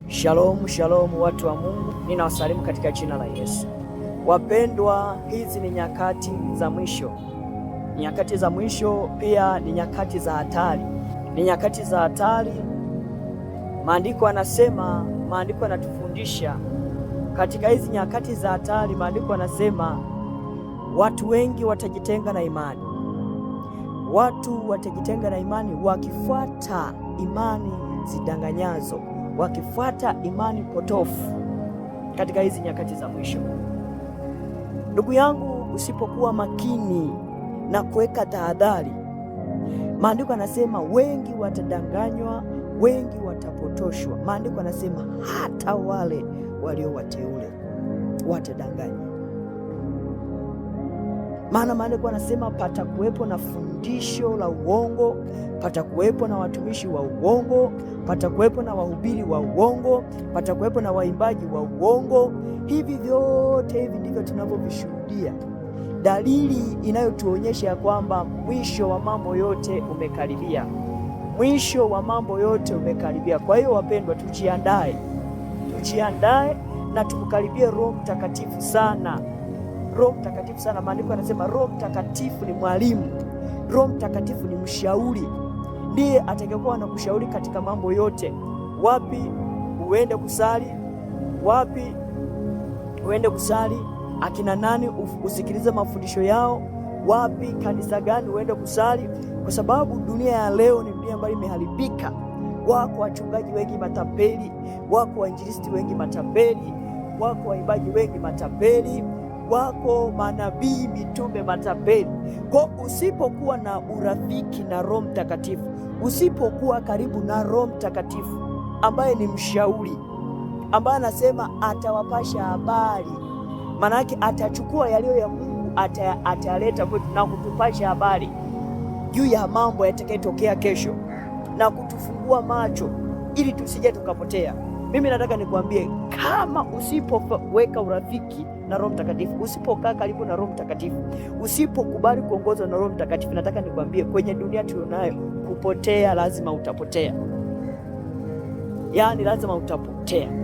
Shalom, shalom watu wa Mungu, ninawasalimu katika jina la Yesu. Wapendwa, hizi ni nyakati za mwisho. Nyakati za mwisho pia ni nyakati za hatari. Ni nyakati za hatari. Maandiko yanasema, maandiko yanatufundisha katika hizi nyakati za hatari, maandiko yanasema watu wengi watajitenga na imani. Watu watajitenga na imani wakifuata imani zidanganyazo, wakifuata imani potofu katika hizi nyakati za mwisho. Ndugu yangu, usipokuwa makini na kuweka tahadhari, maandiko yanasema wengi watadanganywa, wengi watapotoshwa. Maandiko yanasema hata wale walio wateule watadanganywa. Maana maandiko yanasema patakuwepo na fundisho la uongo, patakuwepo na watumishi wa uongo, patakuwepo na wahubiri wa uongo, patakuwepo na waimbaji wa uongo. Hivi vyote hivi ndivyo tunavyovishuhudia, dalili inayotuonyesha ya kwamba mwisho wa mambo yote umekaribia. Mwisho wa mambo yote umekaribia. Kwa hiyo wapendwa, tujiandae na tumkaribie Roho Mtakatifu sana. Roho Mtakatifu sana. Maandiko yanasema Roho Mtakatifu ni mwalimu, Roho Mtakatifu ni mshauri, ndiye atakayekuwa anakushauri katika mambo yote. Wapi uende kusali, wapi uende kusali, akina nani usikilize mafundisho yao, wapi kanisa gani uende kusali, kwa sababu dunia ya leo ni dunia ambayo imeharibika. Wako wachungaji wengi matapeli, wako wainjilisti wengi matapeli, wako waimbaji wengi matapeli, wako manabii mitume matapeli. Kwa usipokuwa na urafiki na Roho Mtakatifu, usipokuwa karibu na Roho Mtakatifu ambaye ni mshauri, ambaye anasema atawapasha habari, maana yake atachukua yaliyo ya Mungu ataleta kwetu na kutupasha habari juu ya mambo yatakayotokea kesho na kutufungua macho ili tusije tukapotea. Mimi nataka nikwambie, kama usipoweka urafiki na Roho Mtakatifu, usipokaa karibu na Roho Mtakatifu, usipokubali kuongozwa na Roho Mtakatifu, nataka nikwambie, kwenye dunia tulionayo, kupotea lazima utapotea. Yaani lazima utapotea.